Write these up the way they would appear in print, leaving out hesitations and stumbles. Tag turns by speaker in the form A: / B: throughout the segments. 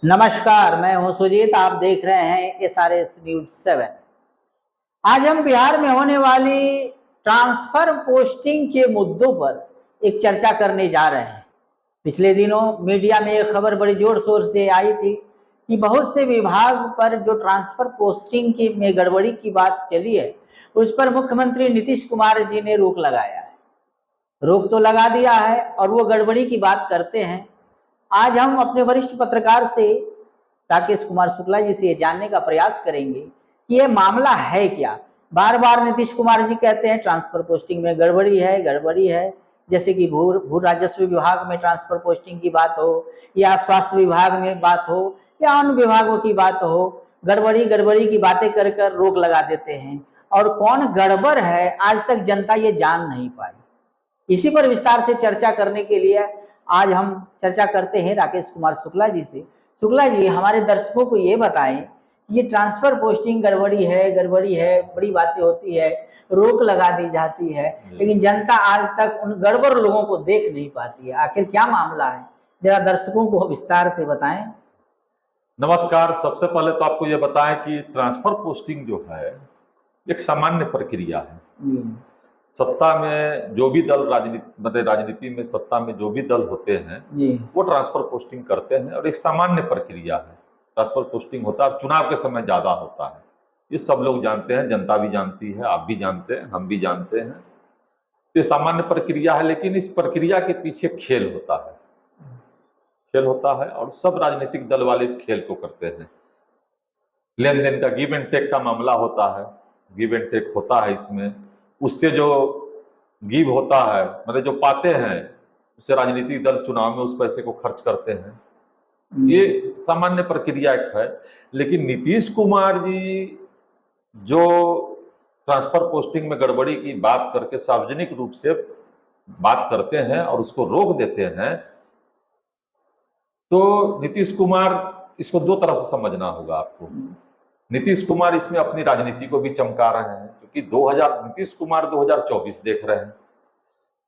A: नमस्कार, मैं हूं सुजीत। आप देख रहे हैं SRS न्यूज 7। आज हम बिहार में होने वाली ट्रांसफर पोस्टिंग के मुद्दों पर एक चर्चा करने जा रहे हैं। पिछले दिनों मीडिया में एक खबर बड़ी जोर शोर से आई थी कि बहुत से विभाग पर जो ट्रांसफर पोस्टिंग की में गड़बड़ी की बात चली है, उस पर मुख्यमंत्री नीतीश कुमार जी ने रोक लगाया है। रोक तो लगा दिया है और वो गड़बड़ी की बात करते हैं। आज हम अपने वरिष्ठ पत्रकार से राकेश कुमार शुक्ला जी से ये जानने का प्रयास करेंगे कि ये मामला है क्या। बार बार नीतीश कुमार जी कहते हैं ट्रांसफर पोस्टिंग में गड़बड़ी है, जैसे कि भू राजस्व विभाग में ट्रांसफर पोस्टिंग की बात हो या स्वास्थ्य विभाग में बात हो या अन्य विभागों की बात हो, गड़बड़ी की बातें कर कर रोक लगा देते हैं। और कौन गड़बड़ है आज तक जनता ये जान नहीं पाई। इसी पर विस्तार से चर्चा करने के लिए आज हम चर्चा करते हैं राकेश कुमार शुक्ला जी से। शुक्ला जी, हमारे दर्शकों को ये बताएं कि ये ट्रांसफर पोस्टिंग गड़बड़ी है, बड़ी बातें होती है, रोक लगा दी जाती है, लेकिन जनता आज तक उन गड़बड़ लोगों को देख नहीं पाती है। आखिर क्या मामला है, जरा दर्शकों को विस्तार से बताएं।
B: नमस्कार। सबसे पहले तो आपको यह बताएं कि ट्रांसफर पोस्टिंग जो है एक सामान्य प्रक्रिया है। सत्ता में जो भी दल राजनीति में सत्ता में जो भी दल होते हैं वो ट्रांसफर पोस्टिंग करते हैं और एक सामान्य प्रक्रिया है। ट्रांसफर पोस्टिंग होता है, चुनाव के समय ज्यादा होता है, ये सब लोग जानते हैं, जनता भी जानती है, आप भी जानते हैं, हम भी जानते हैं। ये सामान्य प्रक्रिया है, लेकिन इस प्रक्रिया के पीछे खेल होता है और सब राजनीतिक दल वाले इस खेल को करते हैं। लेन देन का गिव एंड टेक का मामला होता है, गिव एंड टेक होता है इसमें। उससे जो गिव होता है, मतलब जो पाते हैं, उससे राजनीतिक दल चुनाव में उस पैसे को खर्च करते हैं। ये सामान्य प्रक्रिया एक है। लेकिन नीतीश कुमार जी जो ट्रांसफर पोस्टिंग में गड़बड़ी की बात करके सार्वजनिक रूप से बात करते हैं और उसको रोक देते हैं, तो नीतीश कुमार इसको दो तरह से समझना होगा आपको। नीतीश कुमार इसमें अपनी राजनीति को भी चमका रहे हैं, क्योंकि नीतीश कुमार 2024 देख रहे हैं।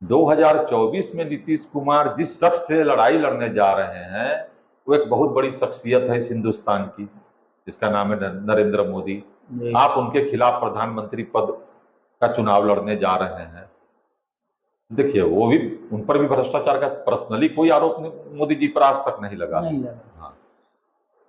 B: 2024 में नीतीश कुमार जिस शख्स से लड़ाई लड़ने जा रहे हैं वो एक बहुत बड़ी शख्सियत है इस हिंदुस्तान की, जिसका नाम है नरेंद्र मोदी। आप उनके खिलाफ प्रधानमंत्री पद का चुनाव लड़ने जा रहे हैं। देखिए, वो भी, उन पर भी भ्रष्टाचार का पर्सनली कोई आरोप मोदी जी पर आज तक नहीं लगा। हाँ,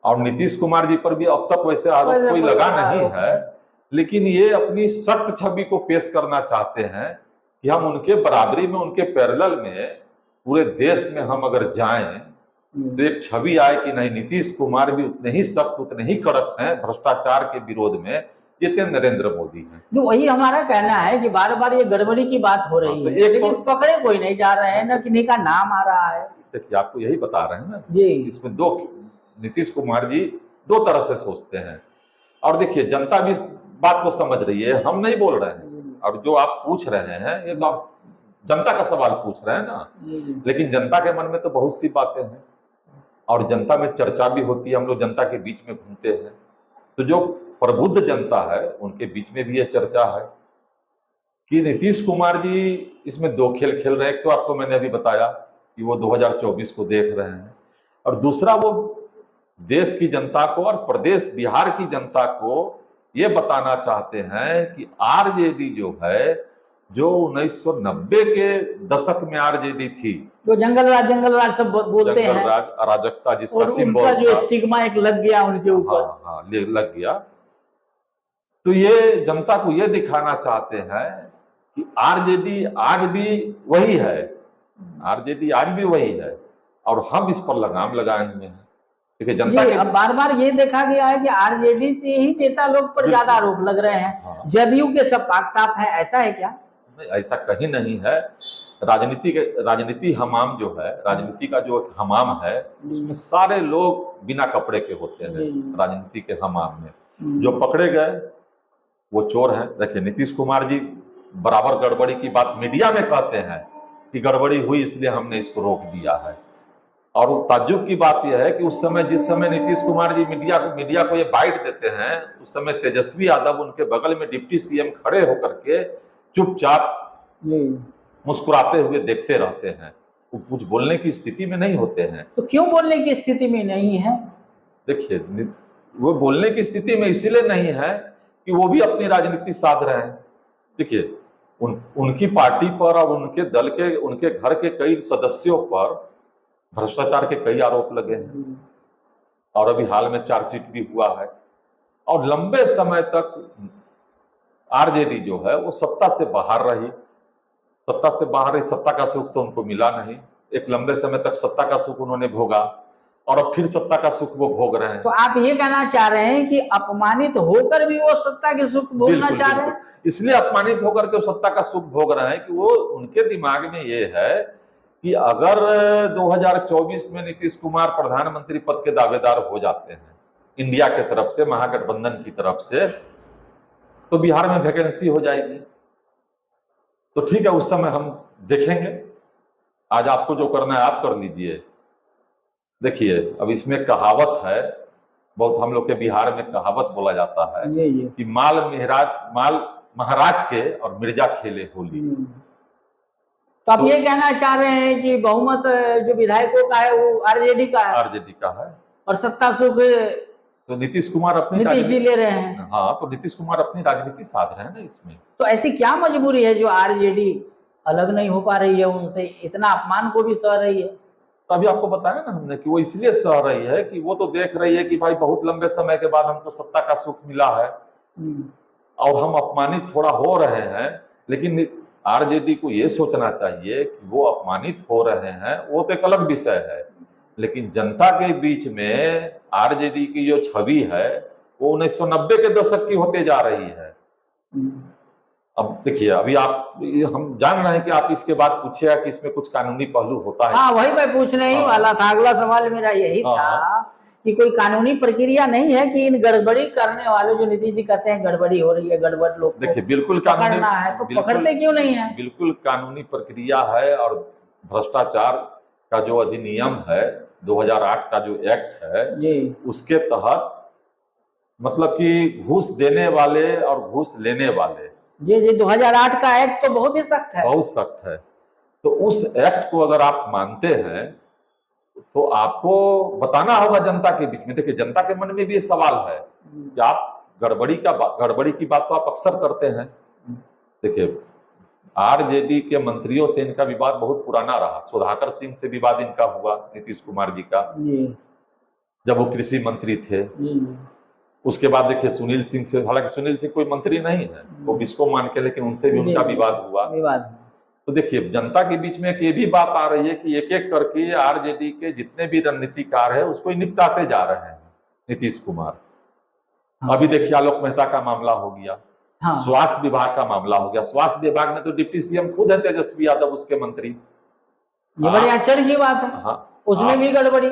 B: और नीतीश कुमार जी पर भी अब तक वैसे आरोप कोई लगा नहीं है, लेकिन ये अपनी सख्त छवि को पेश करना चाहते हैं कि हम उनके बराबरी में, उनके पैरेलल में पूरे देश में हम अगर जाएं तो एक छवि आए कि नहीं, नीतीश कुमार भी उतने ही सख्त, उतने ही कड़क हैं भ्रष्टाचार के विरोध में जितने नरेंद्र मोदी हैं।
A: जो वही हमारा कहना है कि बार बार ये गड़बड़ी की बात हो रही है, लेकिन पकड़े कोई नहीं जा रहे हैं, न किन्हीं का नाम आ रहा है।
B: देखिए, आपको यही बता रहे हैं ना
A: जी,
B: इसमें दो, नीतीश कुमार जी दो तरह से सोचते हैं। और देखिए, जनता भी इस बात को समझ रही है, हम नहीं बोल रहे हैं। और जो आप पूछ रहे हैं ये तो आप जनता का सवाल पूछ रहे हैं ना, लेकिन जनता के मन में तो बहुत सी बातें हैं और जनता में चर्चा भी होती है। हम लोग जनता के बीच में घूमते हैं, तो जो प्रबुद्ध जनता है उनके बीच में भी यह चर्चा है कि नीतीश कुमार जी इसमें दो खेल खेल रहे हैं। एक तो आपको मैंने अभी बताया कि वो 2024 को देख रहे हैं, और दूसरा वो देश की जनता को और प्रदेश बिहार की जनता को ये बताना चाहते हैं कि आरजेडी जो है, जो 1990 के दशक में आरजेडी थी,
A: जो जंगल राज सब बोलते हैं,
B: जंगल राज, अराजकता जिसका सिंबल
A: था, जो स्टिग्मा एक लग गया उनके ऊपर।
B: हाँ, लग गया। तो ये जनता को ये दिखाना चाहते हैं कि आरजेडी आज भी वही है, आरजेडी आज भी वही है और हम इस पर लगाम लगाए हुए हैं। देखिए, जनता के
A: अब बार बार ये देखा गया है कि आरजेडी से ही नेता लोग पर ज्यादा आरोप लग रहे हैं। हाँ। जदयू के सब पाक साफ है, ऐसा है क्या?
B: ऐसा कहीं नहीं है। राजनीति हमाम जो है, राजनीति का जो हमाम है, उसमें सारे लोग बिना कपड़े के होते हैं। राजनीति के हमाम में जो पकड़े गए वो चोर हैं। देखिए, नीतीश कुमार जी बराबर गड़बड़ी की बात मीडिया में कहते हैं कि गड़बड़ी हुई इसलिए हमने इसको रोक दिया है। और ताज्जुब की बात यह है कि उस समय, जिस समय नीतीश कुमार जी मीडिया को ये बाइट देते हैं, उस समय तेजस्वी यादव उनके बगल में डिप्टी सीएम खड़े होकर के चुपचाप मुस्कुराते हुए देखते रहते हैं। वो कुछ बोलने की स्थिति में नहीं होते हैं।
A: तो क्यों बोलने की स्थिति में नहीं है?
B: देखिए वो बोलने की स्थिति में इसीलिए नहीं है कि वो भी अपनी राजनीति साध रहे हैं। देखिए उनकी पार्टी पर और उनके दल के, उनके घर के कई सदस्यों पर भ्रष्टाचार के कई आरोप लगे हैं और अभी हाल में चार्जशीट भी हुआ है। और लंबे समय तक आरजेडी जो है वो सत्ता से बाहर रही, सत्ता का सुख तो उनको मिला नहीं। एक लंबे समय तक सत्ता का सुख उन्होंने भोगा और अब फिर सत्ता का सुख वो भोग रहे हैं।
A: तो आप ये कहना चाह रहे हैं कि अपमानित होकर भी वो सत्ता के सुख भोगना चाह रहे हैं?
B: इसलिए अपमानित होकर के सत्ता का सुख भोग रहे हैं कि वो, उनके दिमाग में ये है कि अगर 2024 में नीतीश कुमार प्रधानमंत्री पद के दावेदार हो जाते हैं इंडिया के तरफ से, महागठबंधन की तरफ से, तो बिहार में वैकेंसी हो जाएगी। तो ठीक है, उस समय हम देखेंगे। आज आपको जो करना है आप कर लीजिए। देखिए अब इसमें कहावत है, बहुत हम लोग के बिहार में कहावत बोला जाता है कि माल महाराज के और मिर्जा खेले होली।
A: तो आप ये कहना चाह रहे हैं कि बहुमत जो विधायकों का है वो आरजेडी का है और सत्ता सुख
B: तो नीतीश कुमार अपनी
A: नीतीश जी ले रहे हैं।
B: हाँ, तो नीतीश कुमार अपनी राजनीति साध रहे हैं ना इसमें।
A: तो ऐसी क्या मजबूरी है जो आरजेडी अलग नहीं हो पा रही है उनसे, इतना अपमान को भी सह रही है?
B: तो अभी आपको बताया ना हमने कि वो इसलिए सह रही है कि वो तो देख रही है कि भाई बहुत लंबे समय के बाद हमको सत्ता का सुख मिला है और हम अपमानित थोड़ा हो रहे हैं। लेकिन आरजेडी को ये सोचना चाहिए कि वो अपमानित हो रहे हैं, वो तो एक अलग विषय है, लेकिन जनता के बीच में आरजेडी की जो छवि है वो 1990 के दशक की होते जा रही है। अब देखिए अभी हम जान रहे हैं कि आप इसके बाद पूछिएगा कि इसमें कुछ कानूनी पहलू होता है।
A: हाँ, वही मैं पूछने ही वाला था, अगला सवाल मेरा यही था कि कोई कानूनी प्रक्रिया नहीं है कि इन गड़बड़ी करने वाले, जो नीतीश जी कहते हैं गड़बड़ी हो रही है, गड़बड़ लोग
B: देखिए बिल्कुल
A: पकड़ना है, तो पकड़ते क्यों नहीं है?
B: बिल्कुल कानूनी प्रक्रिया है और भ्रष्टाचार का जो अधिनियम है 2008 का जो एक्ट है उसके तहत, मतलब कि घूस देने वाले और घूस लेने वाले,
A: जी 2008 का एक्ट तो बहुत ही सख्त है,
B: बहुत सख्त है। तो उस एक्ट को अगर आप मानते हैं तो आपको बताना होगा जनता के बीच में। देखिए जनता के मन में भी ये सवाल है कि आप गड़बड़ी की बात तो आप अक्सर करते हैं। देखिए आरजेडी के मंत्रियों से इनका विवाद बहुत पुराना रहा। सुधाकर सिंह से विवाद इनका हुआ, नीतीश कुमार जी का, जब वो कृषि मंत्री थे। उसके बाद देखिए सुनील सिंह से, हालांकि सुनील सिंह कोई मंत्री नहीं है, वो बिस्को मान के, लेकिन उनसे भी उनका विवाद हुआ। तो देखिए जनता के बीच में ये भी बात आ रही है कि एक एक करके आरजेडी के जितने भी रणनीतिकार है उसको निपटाते जा रहे हैं नीतीश कुमार। अभी देखिए आलोक मेहता का मामला हो गया, स्वास्थ्य विभाग का मामला हो गया। स्वास्थ्य विभाग में तो डिप्टी सीएम खुद है तेजस्वी यादव, उसके मंत्री।
A: ये बड़ी आश्चर्य की बात है। उसमें भी गड़बड़ी,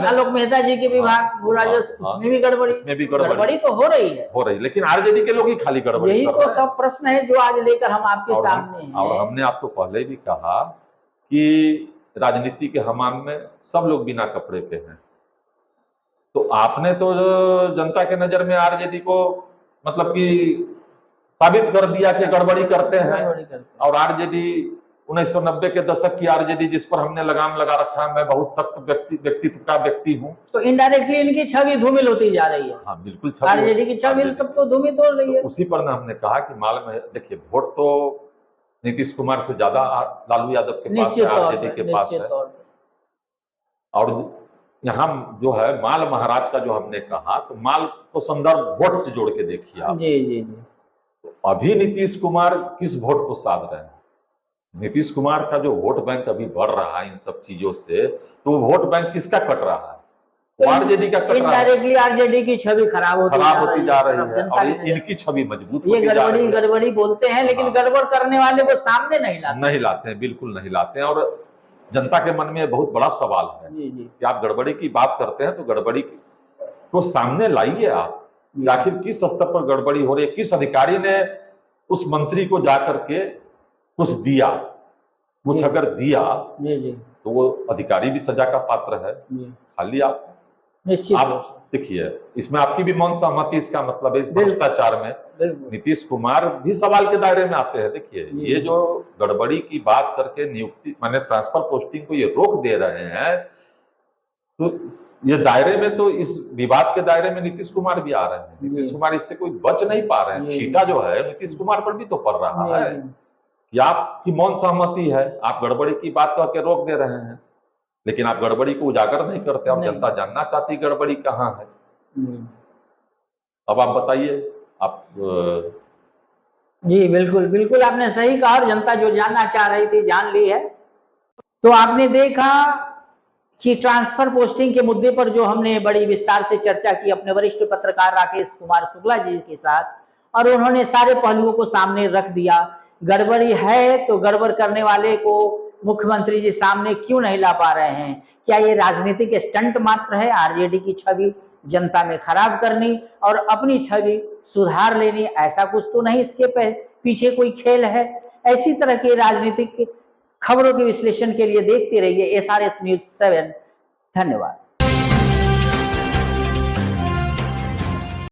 A: आलोक मेहता जी के विभाग, उसमें भी गड़बड़ी तो हो रही,
B: लेकिन आरजेडी के लोग ही खाली गड़बड़ी।
A: यही तो सब प्रश्न है जो आज लेकर हम आपके सामने हैं।
B: और हमने आपको पहले भी कहा कि राजनीति के हमाम में सब लोग बिना कपड़े के हैं। तो आपने तो जनता के नजर में आरजेडी को मतलब कि साबित कर दिया कि गड़बड़ी करते हैं। और आरजेडी 1990 के दशक की आरजेडी जिस पर हमने लगाम लगा रखा है, मैं बहुत सख्त व्यक्तित्व का व्यक्ति हूँ,
A: तो इनडायरेक्टली इनकी छवि धूमिल होती जा रही है।
B: हाँ बिल्कुल,
A: आरजेडी की छवि तब तो धूमिल हो रही है।
B: उसी पर ना हमने कहा कि माल में देखिए वोट तो नीतीश कुमार से ज्यादा लालू यादव के पास है, आरजेडी के पास है। और यहाँ जो है माल महाराज का जो हमने कहा, तो माल को संदर्भ वोट से जोड़ के देखिए आप।
A: जी।
B: तो अभी नीतीश कुमार किस वोट को साध रहे हैं? नीतीश कुमार का जो वोट बैंक अभी बढ़ रहा है इन सब चीजों से, तो वो वोट बैंक किसका कट रहा है? तो आरजेडी का कट रहा है।
A: इनडायरेक्टली आरजेडी की छवि खराब होती जा रही है
B: और इनकी छवि मजबूत होती जा रही है।
A: गड़बड़ी बोलते हैं, लेकिन गड़बड़ करने वाले को सामने नहीं
B: लाते हैं, बिल्कुल नहीं लाते हैं। और जनता के मन में बहुत बड़ा सवाल है कि आप गड़बड़ी की बात करते हैं तो गड़बड़ी को सामने लाइए आप। आखिर किस स्तर पर गड़बड़ी हो रही है? किस अधिकारी ने उस मंत्री को जाकर के कुछ दिया? कुछ अगर दिया तो वो अधिकारी भी सजा का पात्र है। खाली आप देखिए, इसमें आपकी भी मौन सहमति, इसका मतलब है भ्रष्टाचार में नीतीश कुमार भी सवाल के दायरे में आते हैं। देखिए ये जो गड़बड़ी की बात करके नियुक्ति माने ट्रांसफर पोस्टिंग को ये रोक दे रहे हैं, तो ये दायरे में, तो इस विवाद के दायरे में नीतीश कुमार भी आ रहे हैं। नीतीश कुमार इससे कोई बच नहीं पा रहे हैं। छीटा जो है नीतीश कुमार पर भी तो पड़ रहा है कि आपकी मौन सहमति है, आप गड़बड़ी की बात कह के रोक दे रहे हैं, लेकिन आप गड़बड़ी को उजागर नहीं करते। अब जनता जानना चाहती गड़बड़ी कहाँ है। अब आप बताइए, आप
A: जी बिल्कुल बिल्कुल, आपने सही कहा, और जनता जो जानना चाह रही थी जान ली है। तो आपने देखा कि ट्रांसफर पोस्टिंग के मुद्दे पर जो हमने बड़ी विस्तार से चर्चा की अपने वरिष्ठ पत्रकार राकेश कुमार शुक्ला जी के साथ, और उन्होंने सारे पहलुओं को सामने रख दिया। गड़बड़ी है तो गड़बड़ करने वाले को मुख्यमंत्री जी सामने क्यों नहीं ला पा रहे हैं? क्या ये राजनीतिक स्टंट मात्र है, आरजेडी की छवि जनता में खराब करनी और अपनी छवि सुधार लेनी? ऐसा कुछ तो नहीं, इसके पीछे कोई खेल है? ऐसी तरह के राजनीतिक खबरों के विश्लेषण के लिए देखते रहिए SRS News 7। धन्यवाद।